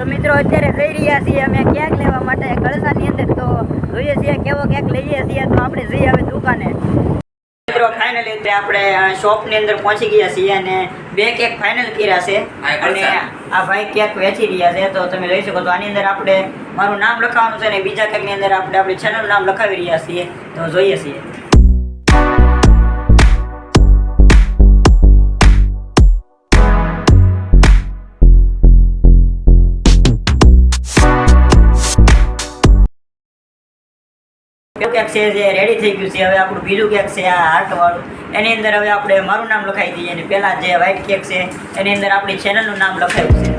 તો મિત્રો અત્યારે જઈ રહ્યા છીએ અમે કેક લેવા માટે કળસાની અંદર. તો જોઈએ છીએ કેવો કેક લઈએ છીએ. તો આપણે જઈએ હવે દુકાને. મિત્રો ફાઇનલી આપણે શોપની અંદર પહોંચી ગયા છીએ અને 2 કેક ફાઇનલ કર્યા છે અને આ ભાઈ કેક વેચી રહ્યા છે. તો તમે જોઈ શકો તો આની અંદર આપણે મારું નામ લખાવવાનું છે અને બીજા કેકની અંદર આપણે આપણી ચેનલનું નામ લખાવી રહ્યા છીએ. તો જોઈએ છીએ. કેક છે જે રેડી થઈ ગયું છે. હવે આપણું બીજું કેક છે આ હાર્ટ વાળું, એની અંદર હવે આપણે મારું નામ લખાવી દઈએ અને પહેલા જે વ્હાઈટ કેક છે એની અંદર આપણી ચેનલનું નામ લખાવ્યું છે.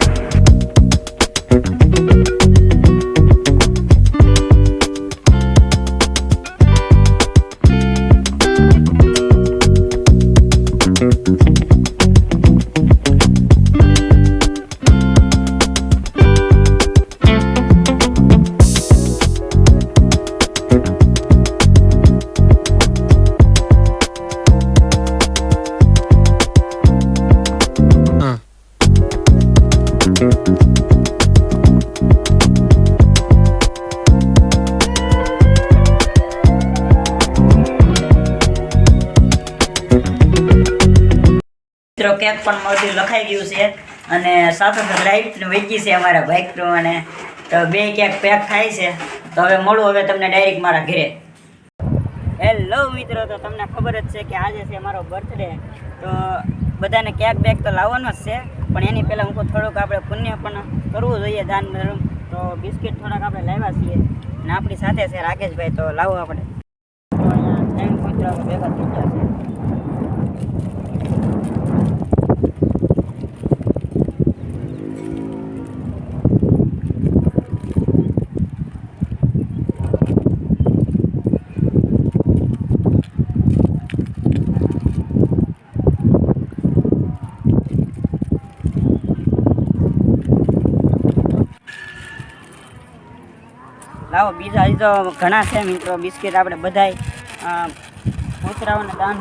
કેક પણ બધું લખાઈ ગયું છે અને સાથે લાઈટ વેચી છે અમારા બાઇક પ્રમાણે. તો 2 કેક પેક થાય છે. તો હવે મળું હવે તમને ડાયરેક્ટ મારા ઘરે. હેલો મિત્રો, તો તમને ખબર જ છે કે આજે છે મારો બર્થડે. તો બધાને કેક બેક તો લાવવાનો જ છે, પણ એની પહેલાં હું થોડુંક આપણે પુણ્ય પણ કરવું જોઈએ, દાન ધર્મ. તો બિસ્કિટ થોડાક આપણે લાવ્યા છીએ અને આપણી સાથે છે રાકેશભાઈ. તો લાવો આપણે. તો અહીંયા 3 મિત્રો ભેગા થઈ ગયા છે. લાવો બીજા હજી તો ઘણા છે મિત્રો બિસ્કિટ. આપણે બધાય કૂતરાઓને દાન.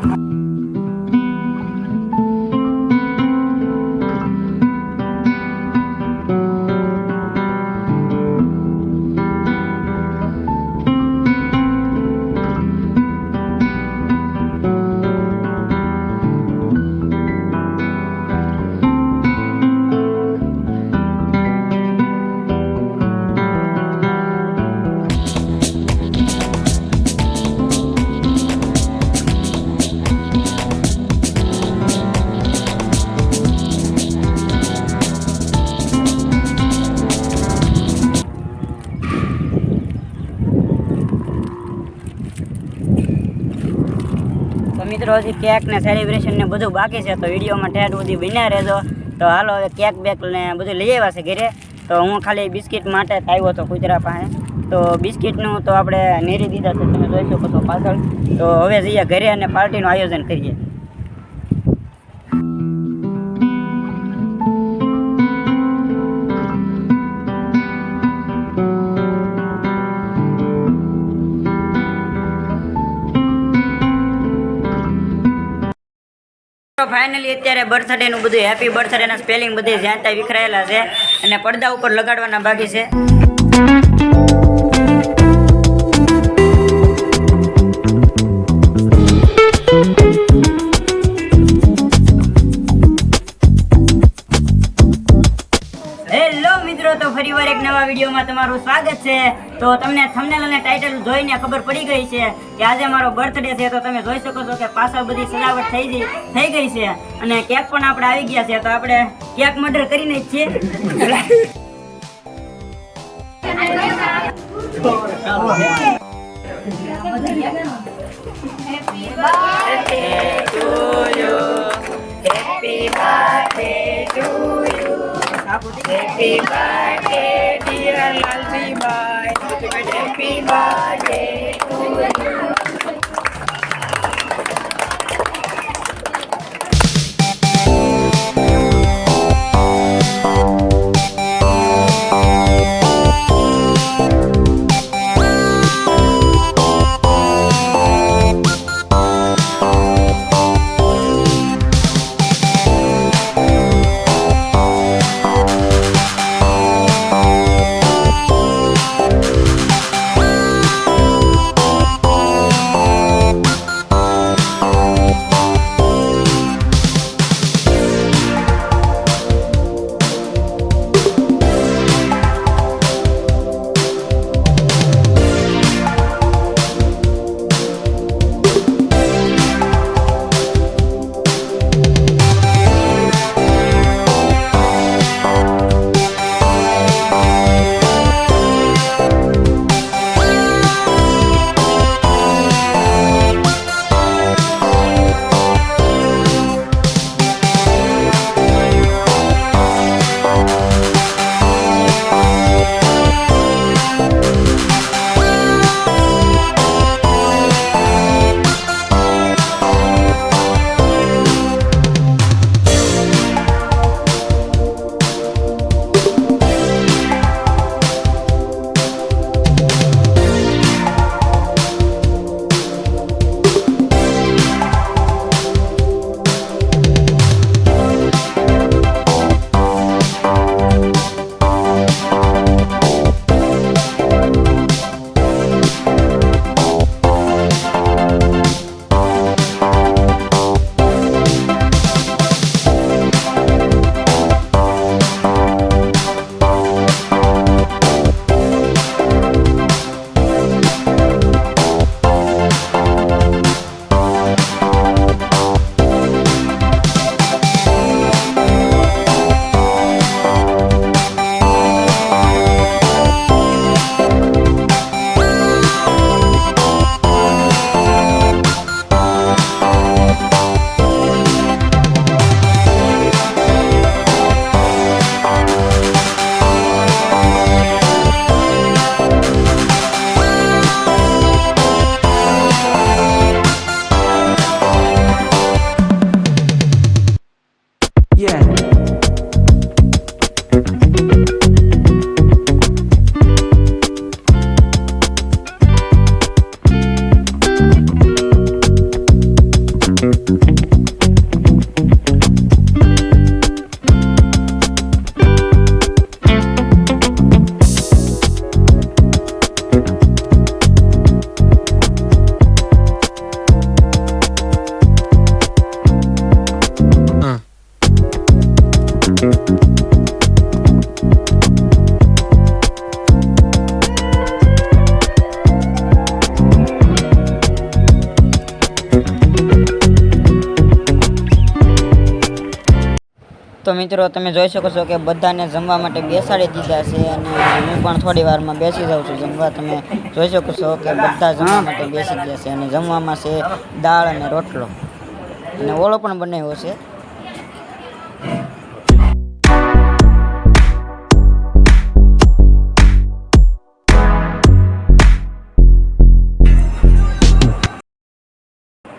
મિત્રો હજી કેક ને સેલિબ્રેશન ને બધું બાકી છે. તો વિડીયોમાં ઠેઠ સુધી બન્યા રહેજો. તો હાલો હવે કેક બેક ને બધું લઈ આવ્યા છે ઘરે. તો હું ખાલી બિસ્કિટ માટે આવ્યો હતો કુતરા પાસે. તો બિસ્કિટનું તો આપણે નેરી દીધા છે, તમે જોઈ શકો છો પાછળ. તો હવે જઈએ ઘરે અને પાર્ટીનું આયોજન કરીએ. ફાઇનલી અત્યારે બર્થડેનું બધું હેપી બર્થડેના સ્પેલિંગ બધે જ્યાં ત્યાં વિખરાયેલા છે અને પડદા ઉપર લગાડવાના બાકી છે. હેલો મિત્રો, તો ફરીવાર એક નવા વિડીયોમાં તમારું સ્વાગત છે. તો તમને થંબનેલ અને ટાઇટલ જોઈને ખબર પડી ગઈ છે કે આજે મારો બર્થડે છે. તો તમે જોઈ શકો છો કે પાછળ બધી સજાવટ થઈ ગઈ છે અને કેક પણ આપણે આવી ગયા છે. તો આપણે કેક મર્ડર કરીને જ છીએ. Happy birthday dear Lalji bhai. Happy birthday to you. તો મિત્રો તમે જોઈ શકો છો કે બધાને જમવા માટે બેસાડી દીધા છે અને હું પણ થોડી વારમાં બેસી જાઉં છું જમવા. તમે જોઈ શકો છો કે બધા જમવા માટે બેસી ગયા છે અને જમવામાં છે દાળ અને રોટલો અને ઓળો પણ બનાવ્યો છે.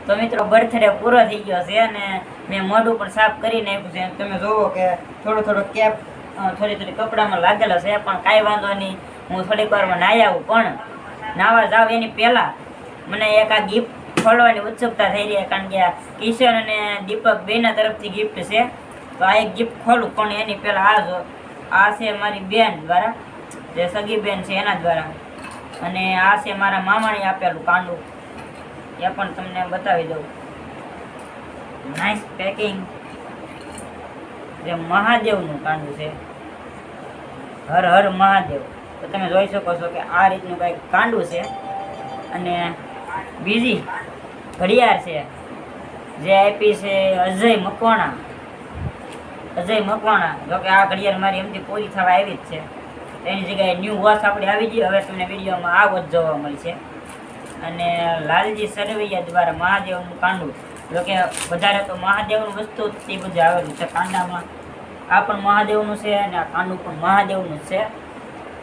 તો મિત્રો બર્થડે પૂરો થઈ ગયો છે અને મેં મોઢું પણ સાફ કરી નાખ્યું છે. તમે જોવો કે થોડો કેપ થોડી કપડામાં લાગેલો છે, પણ કાંઈ વાંધો નહીં. હું થોડીક વારમાં નાહી આવું, પણ નાવા જાવ એની પહેલાં મને એક આ ગિફ્ટ ખોલવાની ઉત્સુકતા થઈ રહી, કારણ કે કિશન અને દીપક બેના તરફથી ગિફ્ટ છે. તો આ એક ગિફ્ટ ખોલું, પણ એની પહેલાં આ છે મારી બેન દ્વારા, જે સગી બેન છે એના દ્વારા, અને આ છે મારા મામાને આપેલું કાંડું, એ પણ તમને બતાવી દઉં. Nice packing. જે મહાદેવનું કાંડું છે, હર હર મહાદેવ. તો તમે જોઈ શકો છો કે આ રીતનું કંઈક કાંડું છે. અને બીજી ઘડિયાળ છે જે આપી છે અજય મકવાણા. જોકે આ ઘડિયાળ મારી એમથી પૂરી થવા આવી જ છે, એની જગ્યાએ ન્યૂ વોચ આપણી આવી ગઈ. હવે તમને વિડીયોમાં આ વોચ જોવા મળશે. અને લાલજી સરવૈયા દ્વારા મહાદેવનું કાંડું, જોકે વધારે તો મહાદેવનું વસ્તુ એ બધું આવેલું છે કાંડામાં. આ પણ મહાદેવનું છે અને આ કાંડું પણ મહાદેવનું જ છે.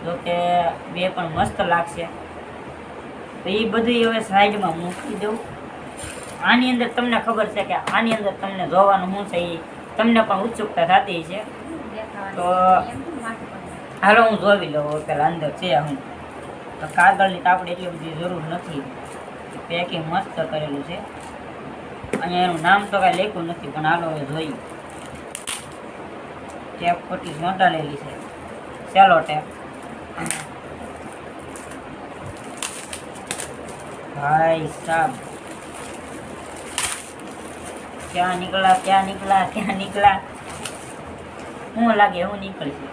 જોકે બે પણ મસ્ત લાગશે. તો એ બધું હવે સાઈડમાં મૂકી દઉં. આની અંદર તમને ખબર છે કે આની અંદર તમને જોવાનું શું છે, એ તમને પણ ઉત્સુકતા થતી છે. તો હાલો હું જોઈ લઉં પેલા અંદર છે હું. તો કાગળની તો આપણે એટલી બધી જરૂર નથી, પેકિંગ મસ્ત કરેલું છે. અહીંયા એનું નામ તો કાંઈ લખ્યું નથી, પણ હાલો હવે જોઈએ. ટેપ પટ્ટી ચોંટાડેલી છે, સેલો ટેપ. ભાઈ સાહેબ, ક્યાં નીકળા. શું લાગે હું નીકળશે?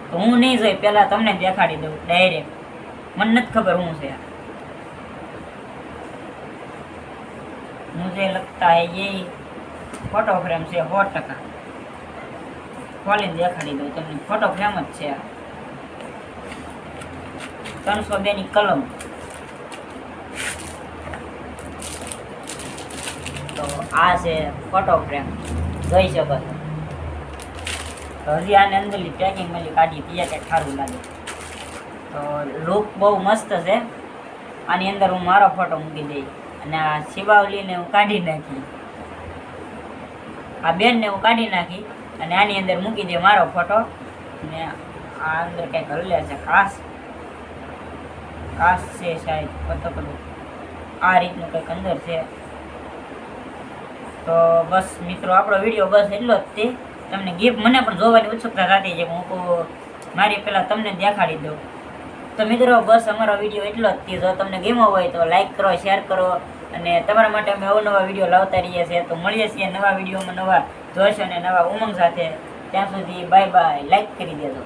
તો હું નહીં જોઈ, પેલા તમને દેખાડી દઉં ડાયરેક્ટ. મને નથી ખબર શું છે. मुझे लगता है ये फोटो फ्रेम છે 100%. ખોલીને દેખાડી દઉં તમને. ફોટો ફ્રેમ જ છે. 302 ની કલમ. તો આ છે ફોટો ફ્રેમ, જોઈ શકો છો. તો હજી આને અંદરની પેકિંગ મળી કાઢી પીએ કે સારું લાગે. તો લુક બહુ મસ્ત છે. આની અંદર હું મારો ફોટો મૂકી દઈ અને આ શિવાવલીને હું કાઢી નાખી, આ બેનને હું કાઢી નાખી અને આની અંદર મૂકી દે મારો ફોટો. અને આ અંદર કંઈક હલે છે, કાચ છે શાયદ, પતકડું આ રીતનું કંઈક અંદર છે. તો બસ મિત્રો આપણો વિડીયો બસ એટલો જ તે. તમને ગિફ્ટ મને પણ જોવાની ઉત્સુકતા થતી છે, હું મારી પહેલાં તમને દેખાડી દઉં. તો મિત્રો બસ અમારો વિડીયો એટલો જ તે. જો તમને ગમ્યો હોય તો લાઈક કરો, શેર કરો, અને તમારા માટે અમે અવનવા વિડીયો લાવતા રહીએ છીએ. તો મળીએ છીએ નવા વિડીયોમાં, નવા જોશ અને નવા ઉમંગ સાથે. ત્યાં સુધી બાય બાય. લાઈક કરી દેજો.